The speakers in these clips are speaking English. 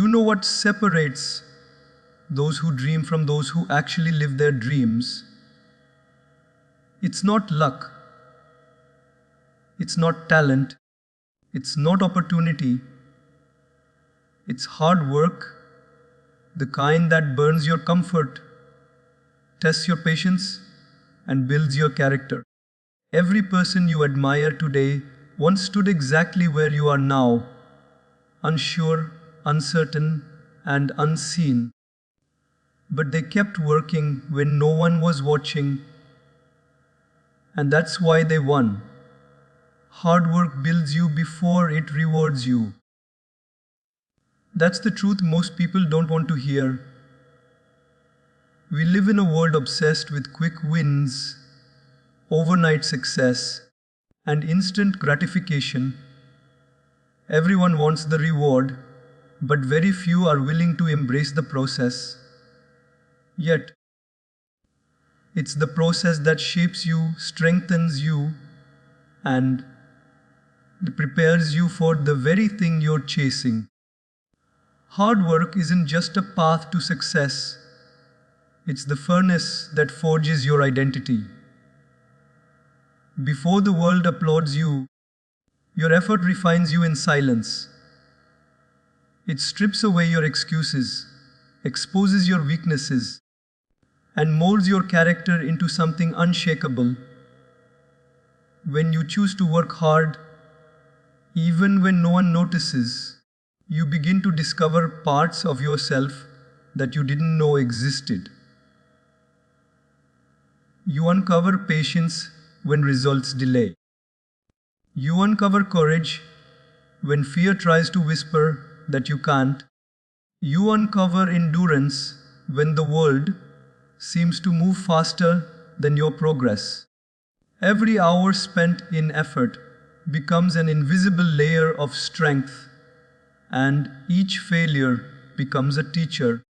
you know what separates those who dream from those who actually live their dreams? It's not luck. It's not talent. It's not opportunity. It's hard work, the kind that burns your comfort, tests your patience, and builds your character. Every person you admire today once stood exactly where you are now, unsure, uncertain, and unseen. But they kept working when no one was watching, and that's why they won. Hard work builds you before it rewards you. That's the truth most people don't want to hear. We live in a world obsessed with quick wins, overnight success, and instant gratification. Everyone wants the reward, but very few are willing to embrace the process. Yet, it's the process that shapes you, strengthens you, and prepares you for the very thing you're chasing. Hard work isn't just a path to success, it's the furnace that forges your identity. Before the world applauds you, your effort refines you in silence. It strips away your excuses, exposes your weaknesses, and molds your character into something unshakable. When you choose to work hard, even when no one notices, you begin to discover parts of yourself that you didn't know existed. You uncover patience when results delay. You uncover courage when fear tries to whisper that you can't. You uncover endurance when the world seems to move faster than your progress. Every hour spent in effort becomes an invisible layer of strength, and each failure becomes a teacher.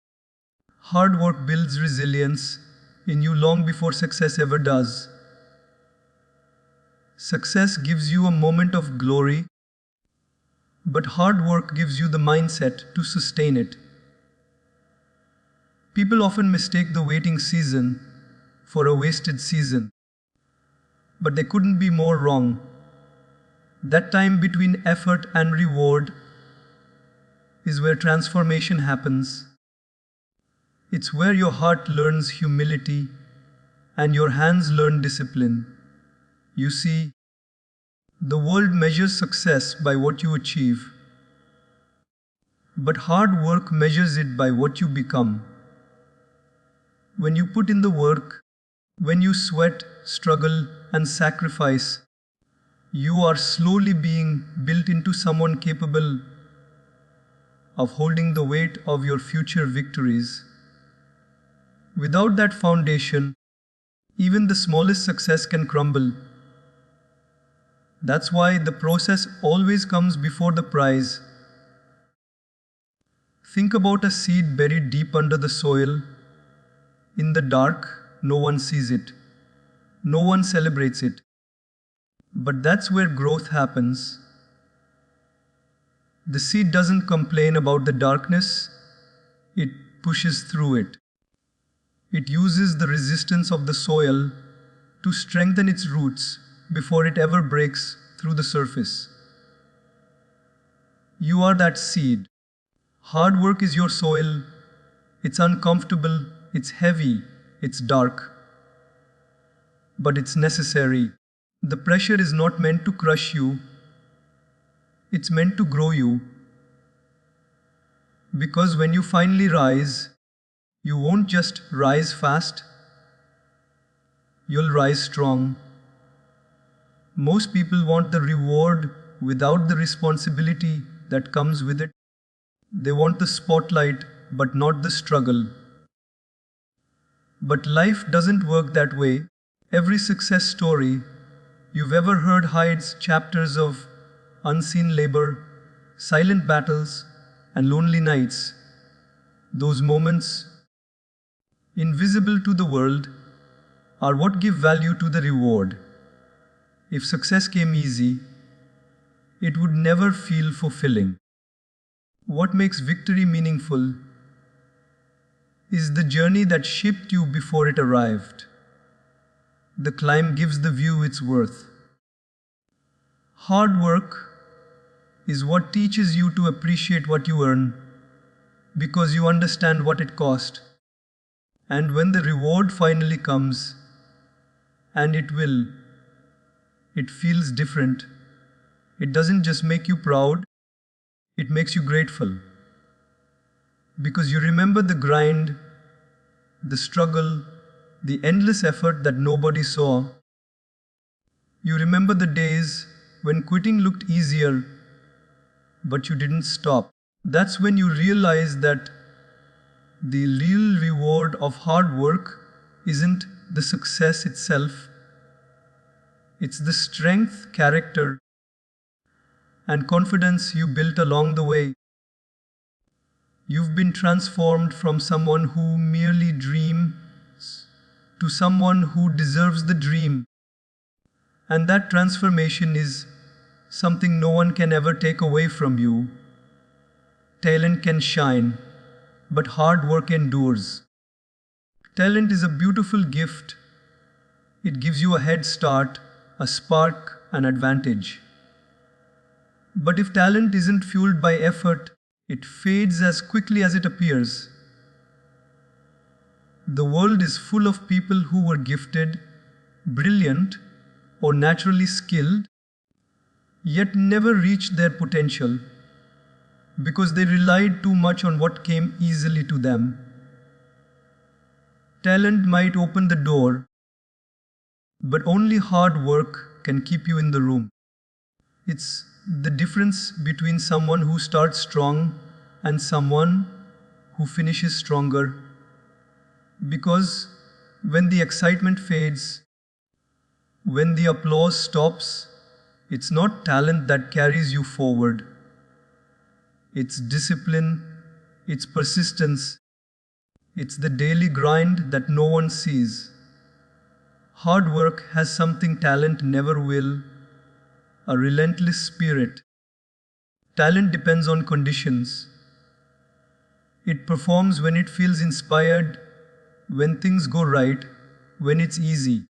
Hard work builds resilience in you long before success ever does. Success gives you a moment of glory, but hard work gives you the mindset to sustain it. People often mistake the waiting season for a wasted season, but they couldn't be more wrong. That time between effort and reward is where transformation happens. It's where your heart learns humility and your hands learn discipline. You see, the world measures success by what you achieve, but hard work measures it by what you become. When you put in the work, when you sweat, struggle, and sacrifice, you are slowly being built into someone capable of holding the weight of your future victories. Without that foundation, even the smallest success can crumble. That's why the process always comes before the prize. Think about a seed buried deep under the soil. In the dark, no one sees it. No one celebrates it. But that's where growth happens. The seed doesn't complain about the darkness, it pushes through it. It uses the resistance of the soil to strengthen its roots before it ever breaks through the surface. You are that seed. Hard work is your soil. It's uncomfortable, it's heavy, it's dark. But it's necessary. The pressure is not meant to crush you. It's meant to grow you. Because when you finally rise, you won't just rise fast, you'll rise strong. Most people want the reward without the responsibility that comes with it. They want the spotlight, but not the struggle. But life doesn't work that way. Every success story you've ever heard hides chapters of unseen labor, silent battles, and lonely nights. Those moments, invisible to the world, are what give value to the reward. If success came easy, it would never feel fulfilling. What makes victory meaningful is the journey that shaped you before it arrived. The climb gives the view its worth. Hard work is what teaches you to appreciate what you earn because you understand what it cost. And when the reward finally comes, and it will, it feels different. It doesn't just make you proud, it makes you grateful. Because you remember the grind, the struggle, the endless effort that nobody saw. You remember the days when quitting looked easier, but you didn't stop. That's when you realize that the real reward of hard work isn't the success itself. It's the strength, character, and confidence you built along the way. You've been transformed from someone who merely dreams to someone who deserves the dream. And that transformation is something no one can ever take away from you. Talent can shine, but hard work endures. Talent is a beautiful gift. It gives you a head start, a spark, an advantage. But if talent isn't fueled by effort, it fades as quickly as it appears. The world is full of people who were gifted, brilliant, or naturally skilled, yet never reached their potential because they relied too much on what came easily to them. Talent might open the door, but only hard work can keep you in the room. It's the difference between someone who starts strong and someone who finishes stronger. Because when the excitement fades, when the applause stops, it's not talent that carries you forward. It's discipline, it's persistence, it's the daily grind that no one sees. Hard work has something talent never will, a relentless spirit. Talent depends on conditions. It performs when it feels inspired, when things go right, when it's easy.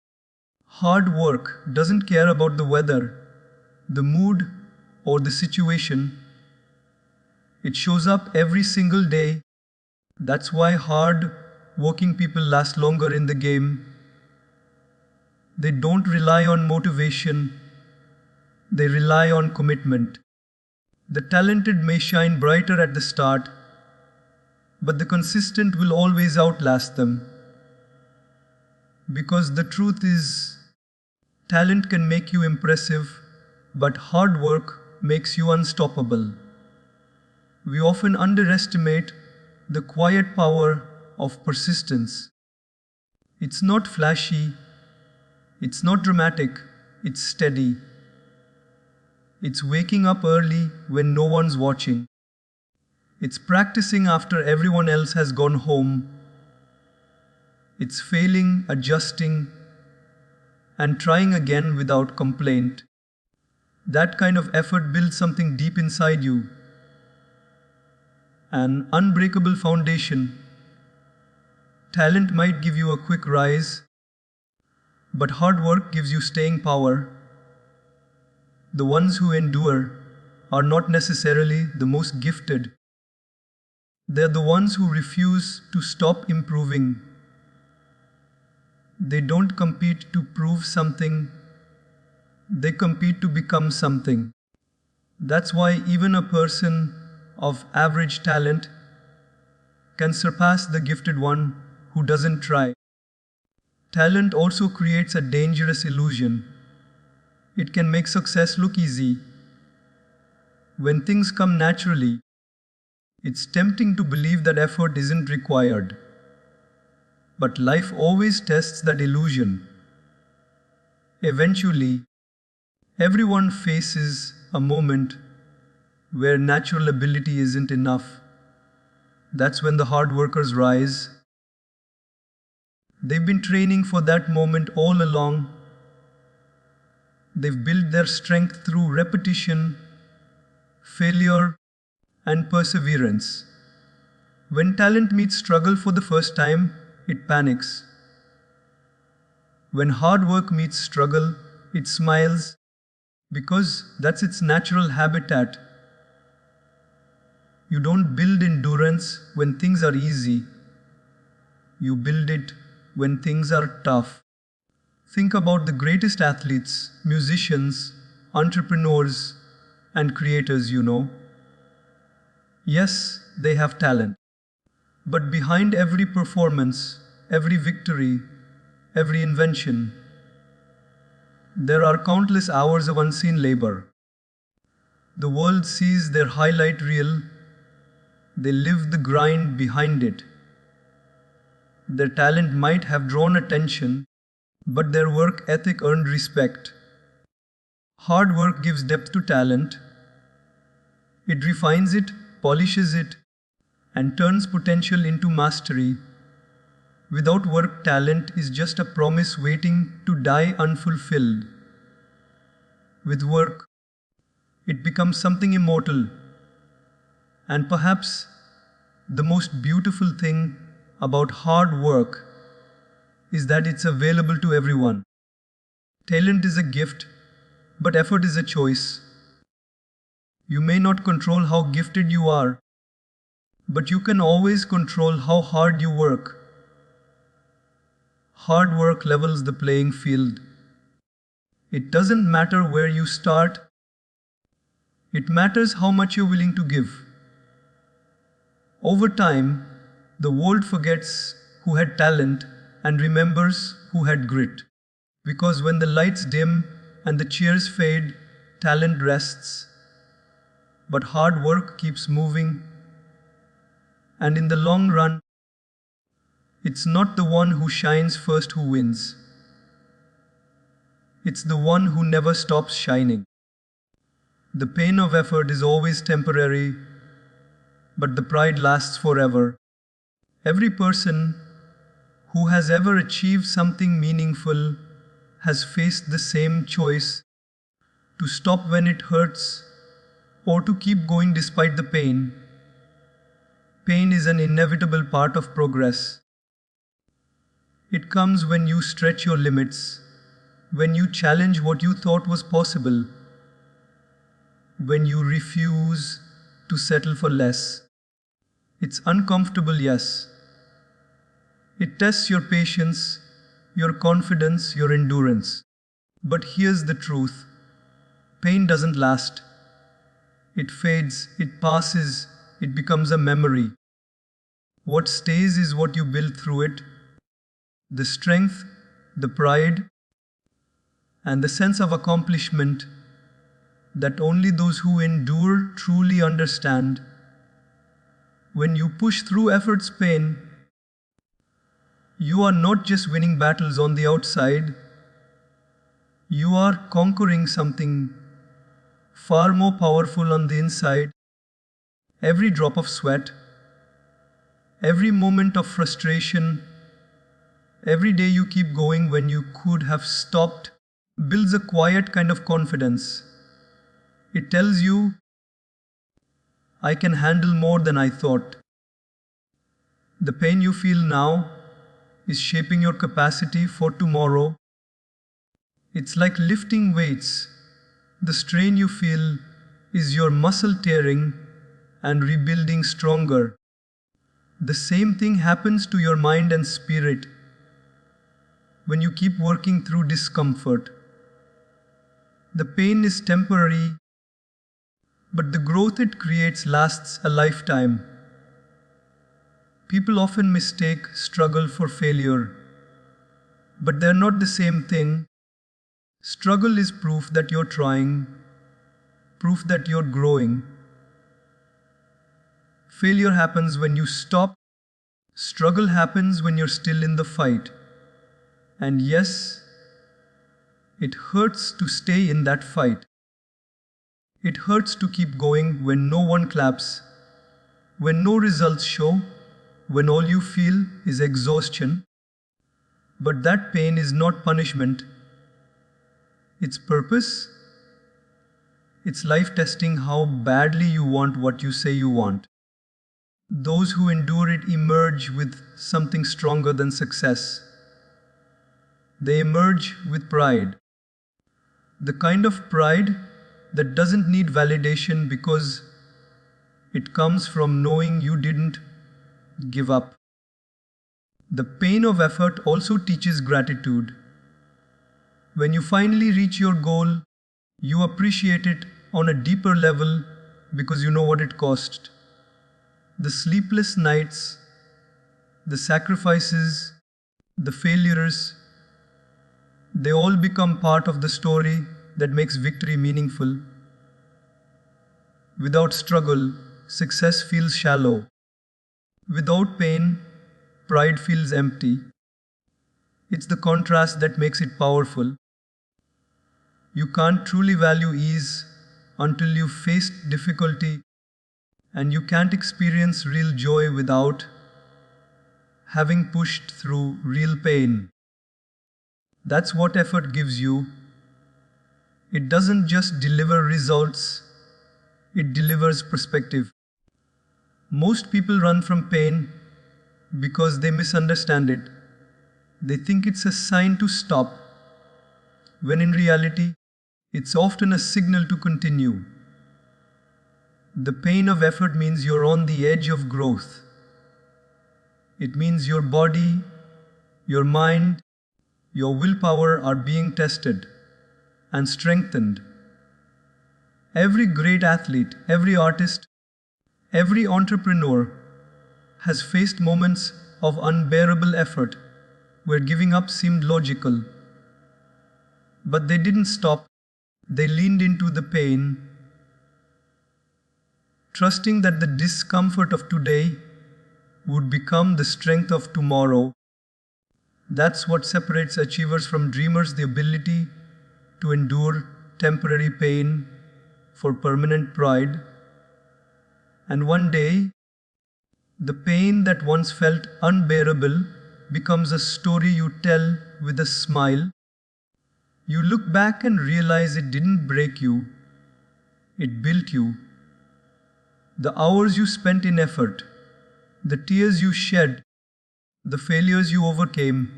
Hard work doesn't care about the weather, the mood, or the situation. It shows up every single day. That's why hard working people last longer in the game. They don't rely on motivation. They rely on commitment. The talented may shine brighter at the start, but the consistent will always outlast them. Because the truth is, talent can make you impressive, but hard work makes you unstoppable. We often underestimate the quiet power of persistence. It's not flashy, it's not dramatic, it's steady. It's waking up early when no one's watching. It's practicing after everyone else has gone home. It's failing, adjusting, and trying again without complaint. That kind of effort builds something deep inside you. An unbreakable foundation. Talent might give you a quick rise, but hard work gives you staying power. The ones who endure are not necessarily the most gifted. They're the ones who refuse to stop improving. They don't compete to prove something, they compete to become something. That's why even a person of average talent can surpass the gifted one who doesn't try. Talent also creates a dangerous illusion. It can make success look easy. When things come naturally, it's tempting to believe that effort isn't required. But life always tests that illusion. Eventually, everyone faces a moment where natural ability isn't enough. That's when the hard workers rise. They've been training for that moment all along. They've built their strength through repetition, failure, and perseverance. When talent meets struggle for the first time, it panics. When hard work meets struggle, it smiles because that's its natural habitat. You don't build endurance when things are easy. You build it when things are tough. Think about the greatest athletes, musicians, entrepreneurs, and creators you know. Yes, they have talent. But behind every performance, every victory, every invention, there are countless hours of unseen labor. The world sees their highlight reel, they live the grind behind it. Their talent might have drawn attention, but their work ethic earned respect. Hard work gives depth to talent. It refines it, polishes it, and turns potential into mastery. Without work, talent is just a promise waiting to die unfulfilled. With work, it becomes something immortal. And perhaps the most beautiful thing about hard work is that it's available to everyone. Talent is a gift, but effort is a choice. You may not control how gifted you are, but you can always control how hard you work. Hard work levels the playing field. It doesn't matter where you start, it matters how much you're willing to give. Over time, the world forgets who had talent and remembers who had grit. Because when the lights dim and the cheers fade, talent rests. But hard work keeps moving. And in the long run, it's not the one who shines first who wins. It's the one who never stops shining. The pain of effort is always temporary, but the pride lasts forever. Every person who has ever achieved something meaningful has faced the same choice: to stop when it hurts or to keep going despite the pain. Pain is an inevitable part of progress. It comes when you stretch your limits, when you challenge what you thought was possible, when you refuse to settle for less. It's uncomfortable, yes. It tests your patience, your confidence, your endurance. But here's the truth: pain doesn't last. It fades, it passes, it becomes a memory. What stays is what you build through it: the strength, the pride, and the sense of accomplishment that only those who endure truly understand. When you push through effort's pain, you are not just winning battles on the outside, you are conquering something far more powerful on the inside. Every drop of sweat, every moment of frustration, every day you keep going when you could have stopped, builds a quiet kind of confidence. It tells you, I can handle more than I thought. The pain you feel now is shaping your capacity for tomorrow. It's like lifting weights. The strain you feel is your muscle tearing and rebuilding stronger. The same thing happens to your mind and spirit when you keep working through discomfort. The pain is temporary, but the growth it creates lasts a lifetime. People often mistake struggle for failure, but they're not the same thing. Struggle is proof that you're trying, proof that you're growing. Failure happens when you stop. Struggle happens when you're still in the fight. And yes, it hurts to stay in that fight. It hurts to keep going when no one claps, when no results show, when all you feel is exhaustion. But that pain is not punishment. It's purpose. It's life testing how badly you want what you say you want. Those who endure it emerge with something stronger than success. They emerge with pride. The kind of pride that doesn't need validation because it comes from knowing you didn't give up. The pain of effort also teaches gratitude. When you finally reach your goal, you appreciate it on a deeper level because you know what it cost. The sleepless nights, the sacrifices, the failures, they all become part of the story that makes victory meaningful. Without struggle, success feels shallow. Without pain, pride feels empty. It's the contrast that makes it powerful. You can't truly value ease until you've faced difficulty, and you can't experience real joy without having pushed through real pain. That's what effort gives you. It doesn't just deliver results, it delivers perspective. Most people run from pain because they misunderstand it. They think it's a sign to stop, when in reality, it's often a signal to continue. The pain of effort means you're on the edge of growth. It means your body, your mind, your willpower are being tested and strengthened. Every great athlete, every artist, every entrepreneur has faced moments of unbearable effort where giving up seemed logical. But they didn't stop, they leaned into the pain, trusting that the discomfort of today would become the strength of tomorrow. That's what separates achievers from dreamers, the ability to endure temporary pain for permanent pride. And one day, the pain that once felt unbearable becomes a story you tell with a smile. You look back and realize it didn't break you, it built you. The hours you spent in effort, the tears you shed, the failures you overcame,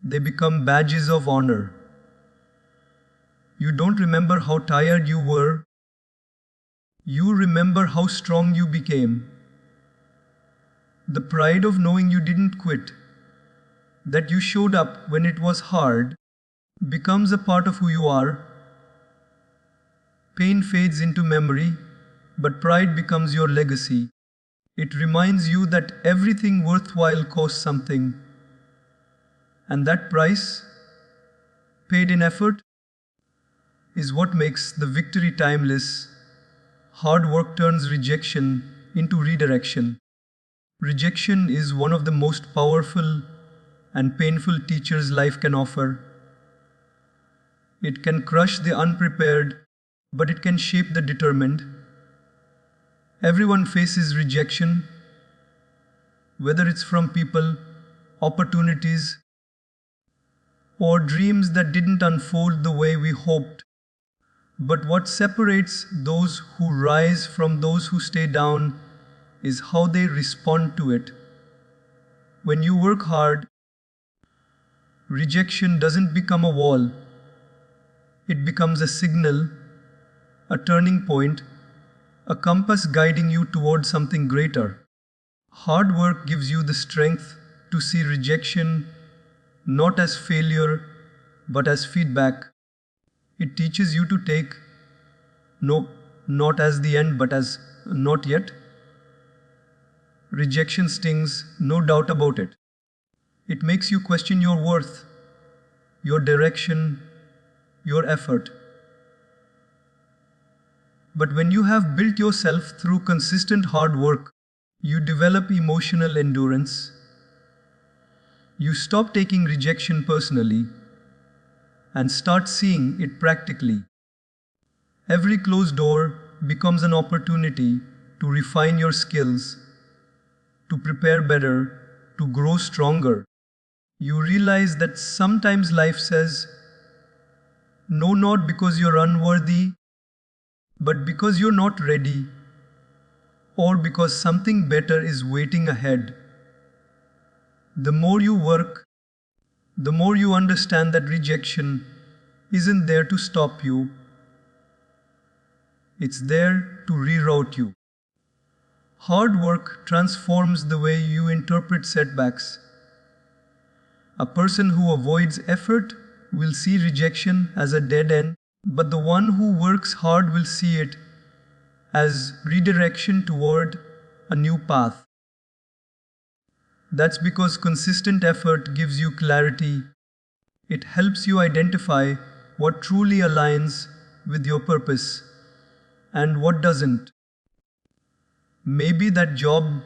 they become badges of honor. You don't remember how tired you were, you remember how strong you became. The pride of knowing you didn't quit, that you showed up when it was hard, becomes a part of who you are. Pain fades into memory, but pride becomes your legacy. It reminds you that everything worthwhile costs something. And that price, paid in effort, is what makes the victory timeless. Hard work turns rejection into redirection. Rejection is one of the most powerful and painful teachers life can offer. It can crush the unprepared, but it can shape the determined. Everyone faces rejection, whether it's from people, opportunities, or dreams that didn't unfold the way we hoped. But what separates those who rise from those who stay down is how they respond to it. When you work hard, rejection doesn't become a wall. It becomes a signal, a turning point, a compass guiding you towards something greater. Hard work gives you the strength to see rejection not as failure but as feedback. It teaches you to take no, not as the end but as not yet. Rejection stings, no doubt about it. It makes you question your worth, your direction, your effort. But when you have built yourself through consistent hard work, you develop emotional endurance. You stop taking rejection personally and start seeing it practically. Every closed door becomes an opportunity to refine your skills, to prepare better, to grow stronger. You realize that sometimes life says, no, not because you're unworthy, but because you're not ready, or because something better is waiting ahead. The more you work, the more you understand that rejection isn't there to stop you, it's there to reroute you. Hard work transforms the way you interpret setbacks. A person who avoids effort will see rejection as a dead end, but the one who works hard will see it as redirection toward a new path. That's because consistent effort gives you clarity. It helps you identify what truly aligns with your purpose and what doesn't. Maybe that job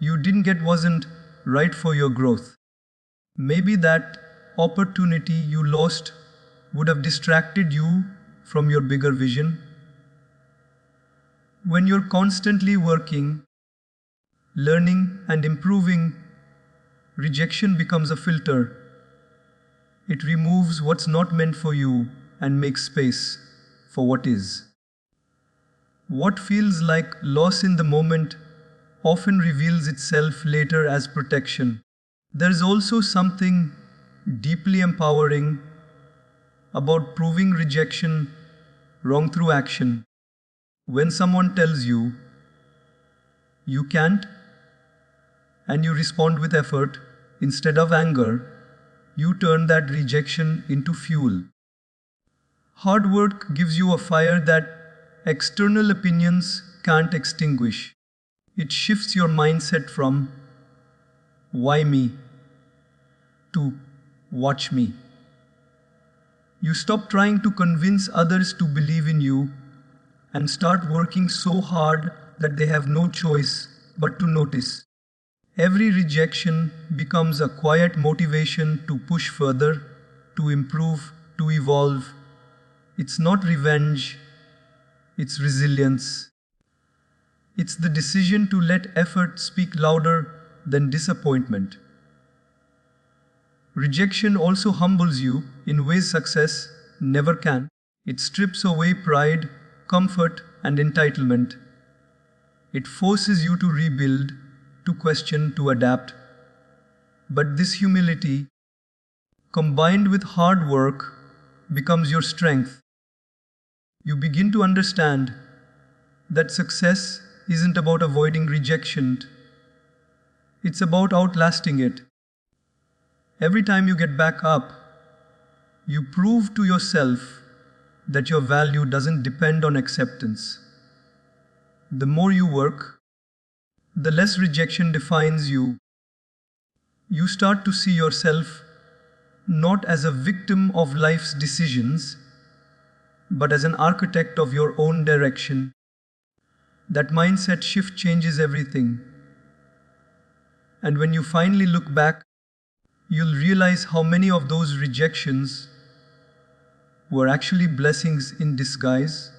you didn't get wasn't right for your growth. Maybe that opportunity you lost would have distracted you from your bigger vision. When you're constantly working, learning, and improving, rejection becomes a filter. It removes what's not meant for you and makes space for what is. What feels like loss in the moment often reveals itself later as protection. There's also something deeply empowering about proving rejection wrong through action. When someone tells you, you can't, and you respond with effort instead of anger, you turn that rejection into fuel. Hard work gives you a fire that external opinions can't extinguish. It shifts your mindset from why me to watch me. You stop trying to convince others to believe in you and start working so hard that they have no choice but to notice. Every rejection becomes a quiet motivation to push further, to improve, to evolve. It's not revenge, it's resilience. It's the decision to let effort speak louder than disappointment. Rejection also humbles you in ways success never can. It strips away pride, comfort, and entitlement. It forces you to rebuild, to question, to adapt. But this humility, combined with hard work, becomes your strength. You begin to understand that success isn't about avoiding rejection, it's about outlasting it. Every time you get back up, you prove to yourself that your value doesn't depend on acceptance. The more you work, the less rejection defines you. You start to see yourself not as a victim of life's decisions, but as an architect of your own direction. That mindset shift changes everything. And when you finally look back, you'll realize how many of those rejections were actually blessings in disguise.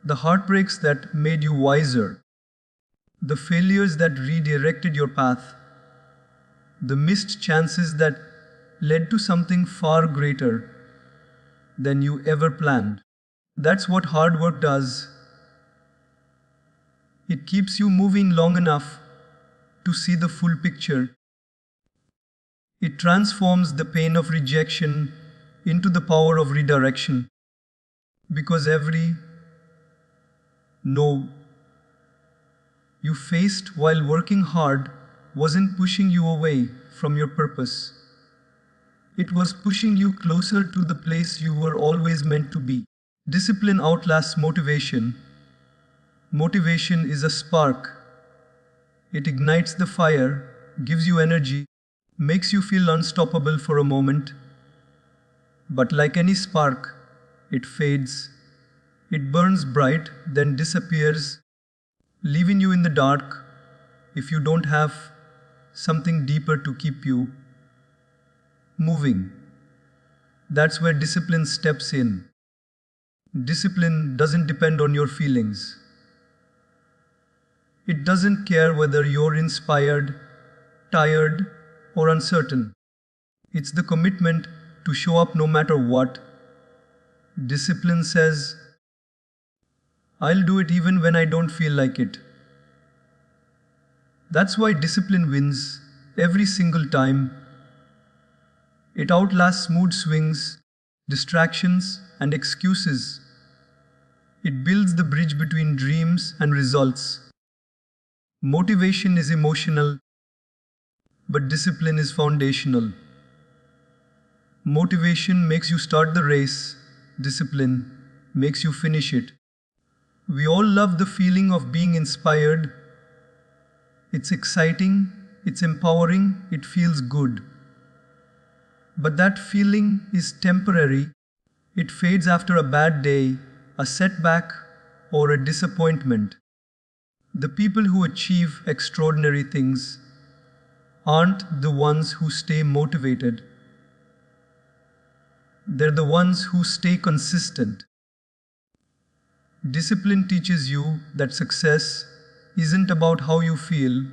The heartbreaks that made you wiser, the failures that redirected your path, the missed chances that led to something far greater than you ever planned. That's what hard work does. It keeps you moving long enough to see the full picture. It transforms the pain of rejection into the power of redirection. Because every no you faced while working hard wasn't pushing you away from your purpose. It was pushing you closer to the place you were always meant to be. Discipline outlasts motivation. Motivation is a spark. It ignites the fire, gives you energy, makes you feel unstoppable for a moment. But like any spark, it fades. It burns bright, then disappears, leaving you in the dark if you don't have something deeper to keep you moving. That's where discipline steps in. Discipline doesn't depend on your feelings. It doesn't care whether you're inspired, tired, or uncertain. It's the commitment to show up no matter what. Discipline says, I'll do it even when I don't feel like it. That's why discipline wins every single time. It outlasts mood swings, distractions, and excuses. It builds the bridge between dreams and results. Motivation is emotional, but discipline is foundational. Motivation makes you start the race, discipline makes you finish it. We all love the feeling of being inspired. It's exciting, it's empowering, it feels good. But that feeling is temporary. It fades after a bad day, a setback, or a disappointment. The people who achieve extraordinary things aren't the ones who stay motivated. They're the ones who stay consistent. Discipline teaches you that success isn't about how you feel,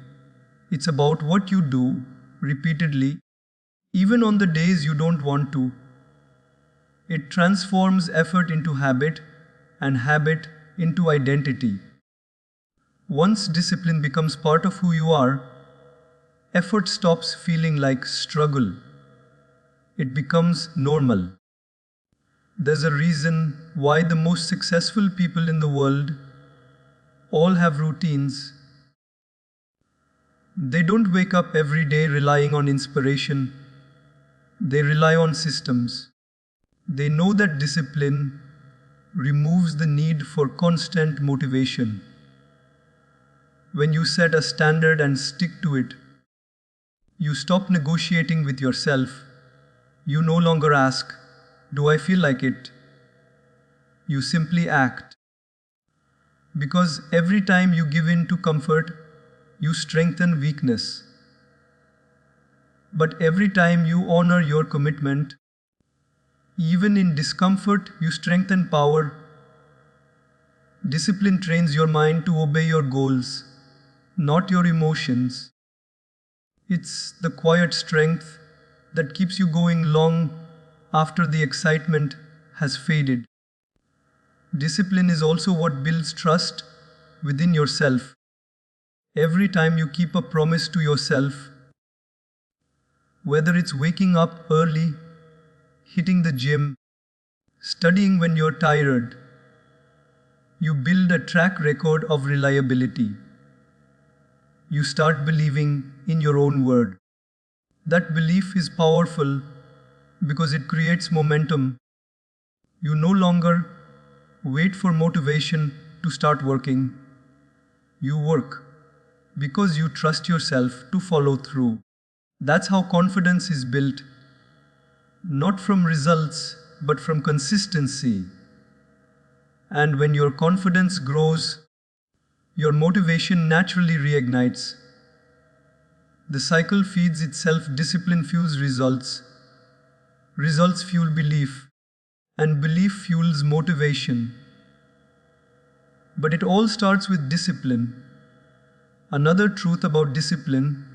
it's about what you do repeatedly, even on the days you don't want to. It transforms effort into habit and habit into identity. Once discipline becomes part of who you are, effort stops feeling like struggle. It becomes normal. There's a reason why the most successful people in the world all have routines. They don't wake up every day relying on inspiration. They rely on systems. They know that discipline removes the need for constant motivation. When you set a standard and stick to it, you stop negotiating with yourself. You no longer ask, "Do I feel like it?" You simply act. Because every time you give in to comfort, you strengthen weakness. But every time you honor your commitment, even in discomfort, you strengthen power. Discipline trains your mind to obey your goals, not your emotions. It's the quiet strength that keeps you going long after the excitement has faded. Discipline is also what builds trust within yourself. Every time you keep a promise to yourself, whether it's waking up early, hitting the gym, studying when you're tired, you build a track record of reliability. You start believing in your own word. That belief is powerful because it creates momentum. You no longer wait for motivation to start working. You work because you trust yourself to follow through. That's how confidence is built, not from results, but from consistency. And when your confidence grows, your motivation naturally reignites. The cycle feeds itself, discipline fuels results. Results fuel belief, and belief fuels motivation. But it all starts with discipline. Another truth about discipline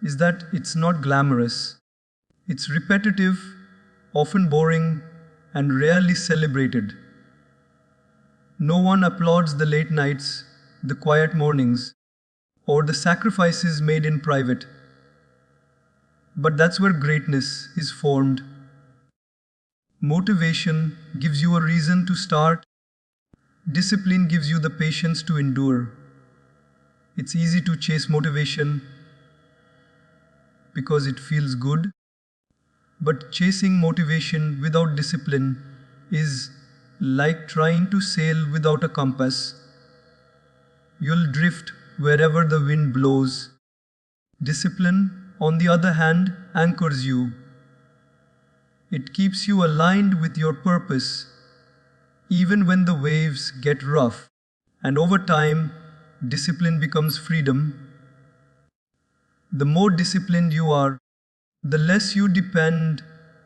is that it's not glamorous. It's repetitive, often boring, and rarely celebrated. No one applauds the late nights, the quiet mornings, or the sacrifices made in private. But that's where greatness is formed. Motivation gives you a reason to start. Discipline gives you the patience to endure. It's easy to chase motivation because it feels good. But chasing motivation without discipline is like trying to sail without a compass. You'll drift wherever the wind blows. Discipline, on the other hand, anchors you. It keeps you aligned with your purpose, even when the waves get rough. And over time, discipline becomes freedom. The more disciplined you are, the less you depend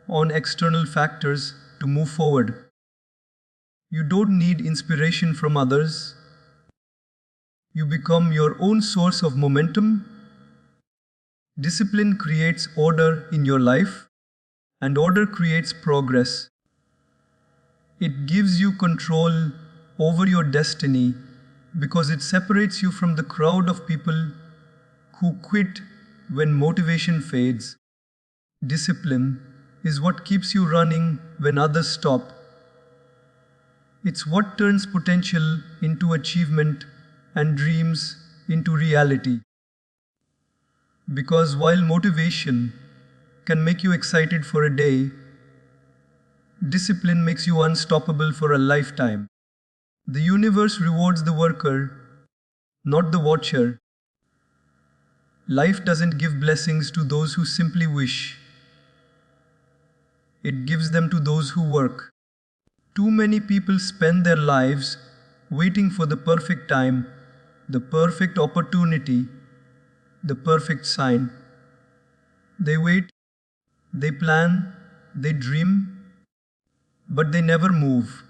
on external factors to move forward. You don't need inspiration from others. You become your own source of momentum. Discipline creates order in your life, and order creates progress. It gives you control over your destiny because it separates you from the crowd of people who quit when motivation fades. Discipline is what keeps you running when others stop. It's what turns potential into achievement and dreams into reality. Because while motivation can make you excited for a day, discipline makes you unstoppable for a lifetime. The universe rewards the worker, not the watcher. Life doesn't give blessings to those who simply wish. It gives them to those who work. Too many people spend their lives waiting for the perfect time, the perfect opportunity, the perfect sign. They wait, they plan, they dream, but they never move.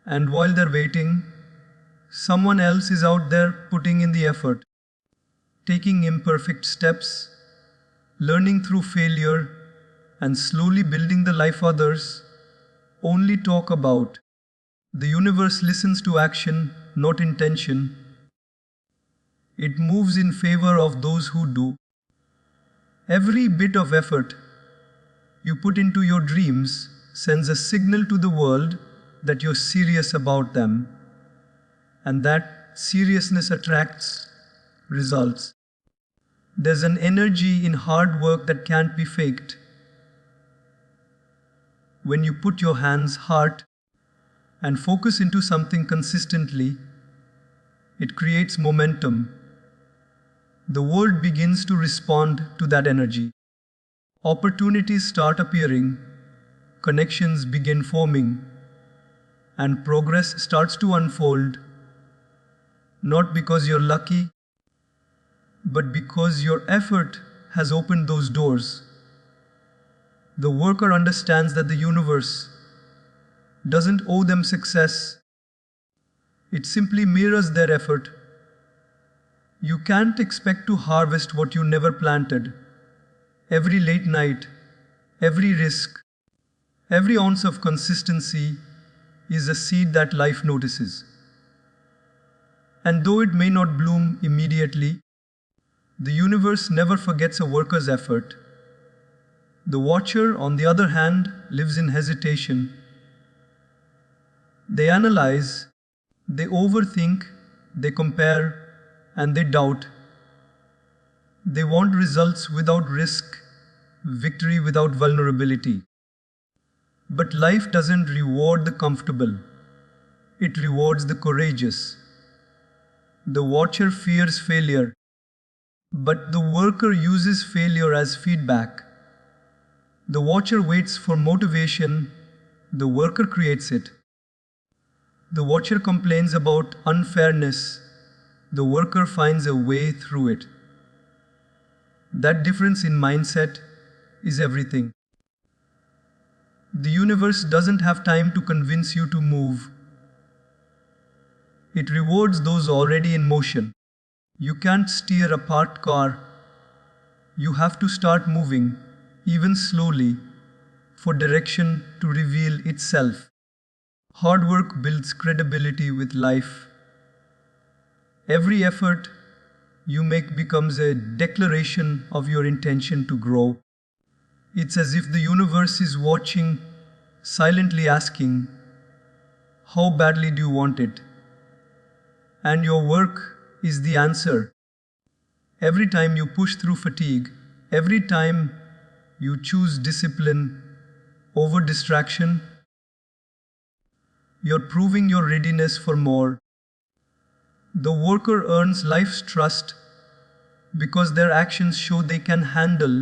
And while they're waiting, someone else is out there putting in the effort, taking imperfect steps, learning through failure, and slowly building the life others only talk about. The universe listens to action, not intention. It moves in favor of those who do. Every bit of effort you put into your dreams sends a signal to the world that you're serious about them, and that seriousness attracts results. There's an energy in hard work that can't be faked. When you put your hands, heart, and focus into something consistently, it creates momentum. The world begins to respond to that energy. Opportunities start appearing, connections begin forming, and progress starts to unfold, not because you're lucky, but because your effort has opened those doors. The worker understands that the universe doesn't owe them success. It simply mirrors their effort. You can't expect to harvest what you never planted. Every late night, every risk, every ounce of consistency is a seed that life notices. And though it may not bloom immediately, the universe never forgets a worker's effort. The watcher, on the other hand, lives in hesitation. They analyze, they overthink, they compare, and they doubt. They want results without risk, victory without vulnerability. But life doesn't reward the comfortable. It rewards the courageous. The watcher fears failure, but the worker uses failure as feedback. The watcher waits for motivation, the worker creates it. The watcher complains about unfairness, the worker finds a way through it. That difference in mindset is everything. The universe doesn't have time to convince you to move. It rewards those already in motion. You can't steer a parked car. You have to start moving, even slowly, for direction to reveal itself. Hard work builds credibility with life. Every effort you make becomes a declaration of your intention to grow. It's as if the universe is watching, silently asking, "How badly do you want it?" And your work is the answer. Every time you push through fatigue, every time you choose discipline over distraction, you're proving your readiness for more. The worker earns life's trust because their actions show they can handle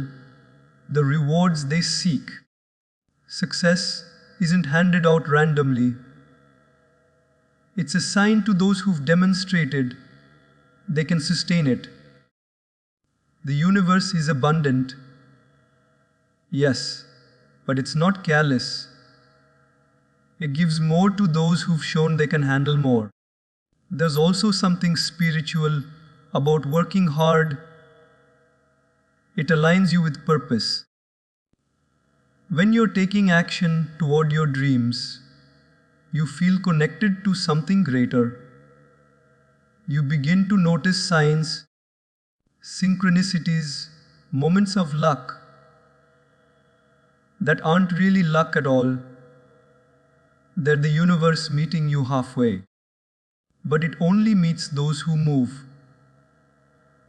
the rewards they seek. Success isn't handed out randomly. It's assigned to those who've demonstrated they can sustain it. The universe is abundant, yes, but it's not careless. It gives more to those who've shown they can handle more. There's also something spiritual about working hard. It aligns you with purpose. When you're taking action toward your dreams, You feel connected to something greater. You begin to notice signs, synchronicities, moments of luck that aren't really luck at all. They're the universe meeting you halfway. But it only meets those who move.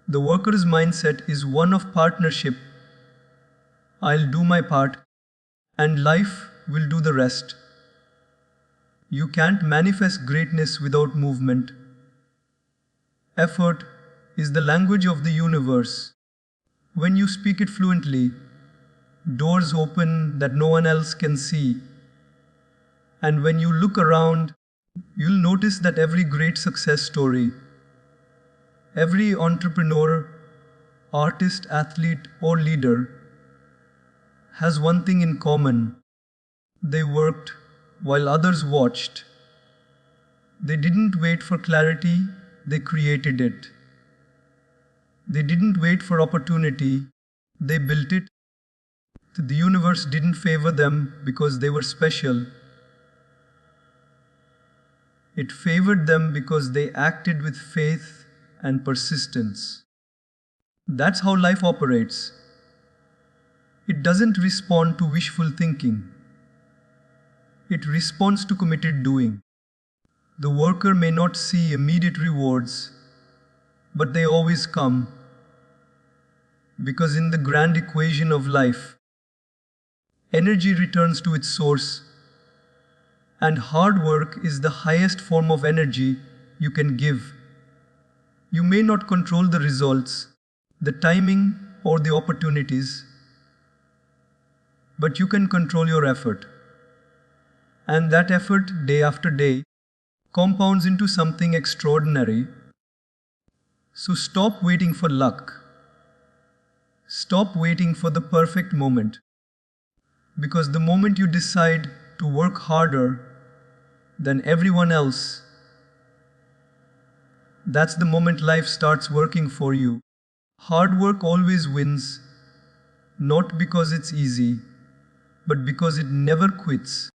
The worker's mindset is one of partnership. I'll do my part, and life will do the rest. You can't manifest greatness without movement. Effort is the language of the universe. When you speak it fluently, doors open that no one else can see. And when you look around, you'll notice that every great success story, every entrepreneur, artist, athlete, or leader has one thing in common. They worked while others watched. They didn't wait for clarity, they created it. They didn't wait for opportunity, they built it. The universe didn't favor them because they were special. It favored them because they acted with faith and persistence. That's how life operates. It doesn't respond to wishful thinking. It responds to committed doing. The worker may not see immediate rewards, but they always come. Because in the grand equation of life, energy returns to its source, and hard work is the highest form of energy you can give. You may not control the results, the timing, or the opportunities, but you can control your effort. And that effort, day after day, compounds into something extraordinary. So stop waiting for luck. Stop waiting for the perfect moment. Because the moment you decide to work harder than everyone else, that's the moment life starts working for you. Hard work always wins, not because it's easy, but because it never quits.